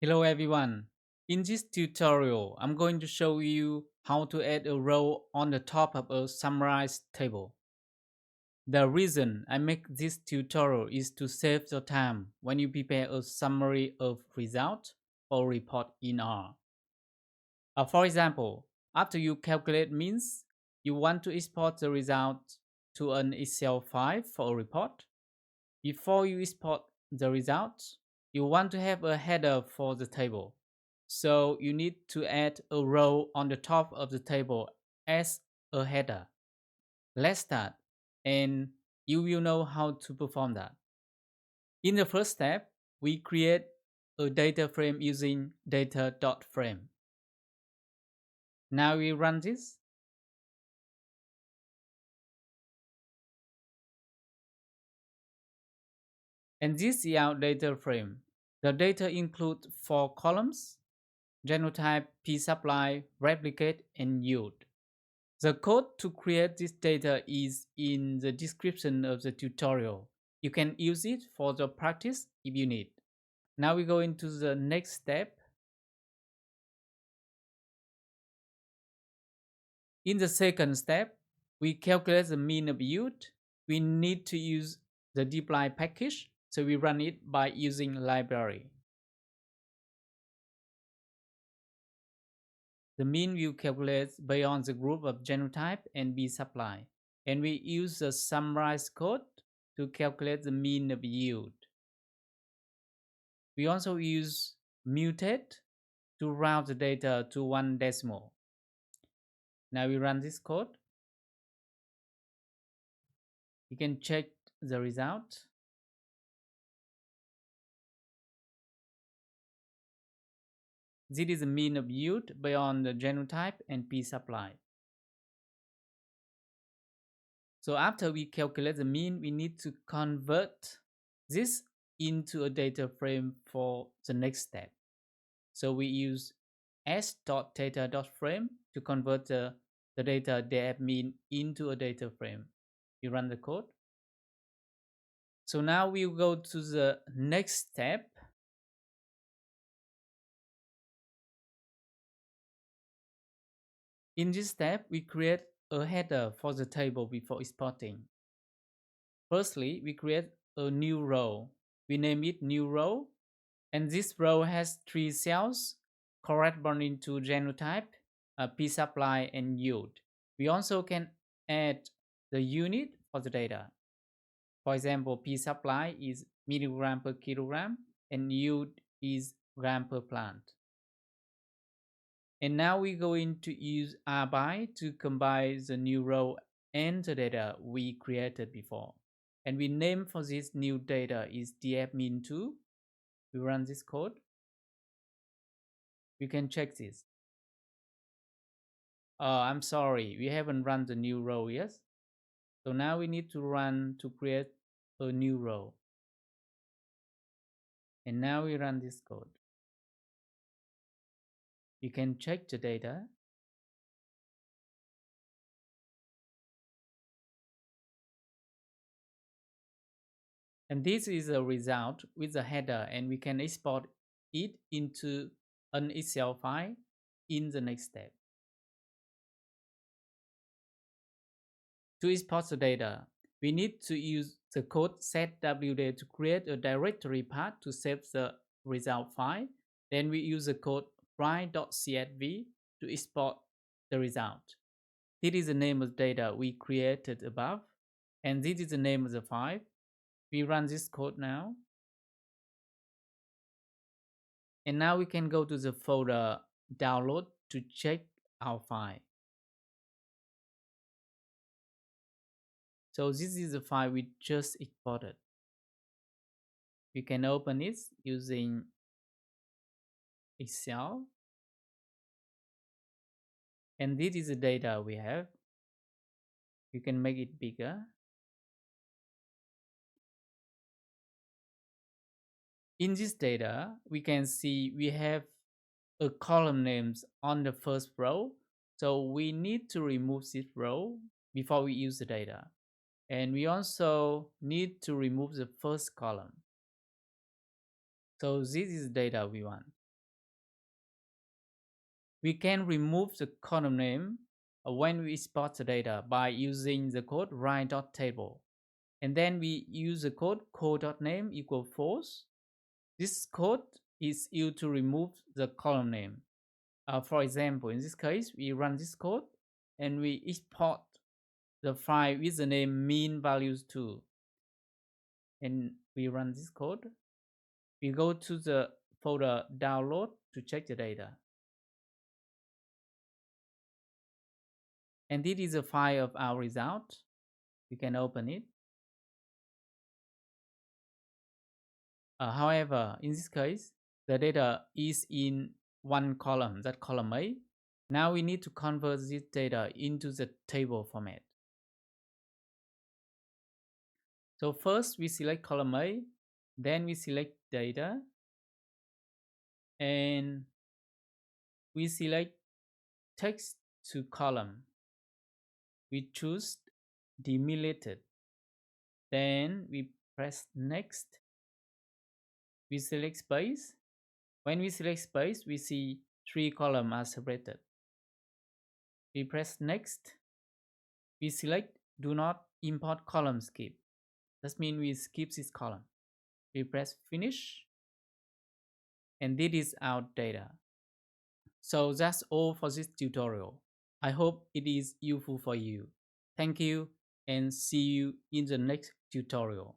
Hello everyone. In this tutorial, I'm going to show you how to add a row on the top of a summarized table. The reason I make this tutorial is to save your time when you prepare a summary of results or report in R. For example, after you calculate means, you want to export the result to an Excel file for a report. Before you export the results, you want to have a header for the table. So you need to add a row on the top of the table as a header. Let's start, and you will know how to perform that. In the first step, we create a data frame using data.frame. Now we run this. And this is our data frame. The data includes 4 columns: genotype, p-supply, replicate, and yield. The code to create this data is in the description of the tutorial. You can use it for the practice if you need. Now we go into the next step. In the second step, we calculate the mean of yield. We need to use the dplyr package, so we run it by using library. The mean we calculate based on the group of genotype and p-supply, and we use the summarize code to calculate the mean of yield. We also use mutate to round the data to 1 decimal. Now we run this code. You can check the result. This is the mean of yield based on the genotype and p-supply. So after we calculate the mean, we need to convert this into a data frame for the next step. So we use s.data.frame to convert the data df mean into a data frame. You run the code. So now we'll go to the next step. In this step, we create a header for the table before exporting. Firstly, we create a new row. We name it new row, and this row has 3 cells corresponding to genotype, p-supply, and yield. We also can add the unit for the data. For example, p-supply is milligram per kilogram and yield is gram per plant. And now we're going to use rby to combine the new row and the data we created before. And we name for this new data is dfmin2. We run this code. You can check this. I'm sorry, we haven't run the new row yet. So now we need to run to create a new row. And now we run this code. You can check the data. And this is a result with the header, and we can export it into an Excel file in the next step. To export the data, we need to use the code setwd to create a directory path to save the result file. Then we use the code file.csv to export the result. This is the name of the data we created above, and this is the name of the file. We run this code now. And now we can go to the folder download to check our file. So this is the file we just exported. We can open it using Excel. And this is the data we have. You can make it bigger. In this data, we can see we have a column names on the first row. So we need to remove this row before we use the data. And we also need to remove the first column. So this is the data we want. We can remove the column name when we export the data by using the code write.table. And then we use the code.name equal false. This code is used to remove the column name. For example, in this case, we run this code and we export the file with the name mean values 2. And we run this code. We go to the folder download to check the data. And this is a file of our result. We can open it. However, in this case, the data is in one column, that column A. Now we need to convert this data into the table format. So first we select column A, then we select data, and we select text to column. We choose demilitated. Then we press next. We select space. When we select space, we see 3 columns are separated. We press next. We select do not import column skip. That means we skip this column. We press finish. And this is our data. So that's all for this tutorial. I hope it is useful for you. Thank you and see you in the next tutorial.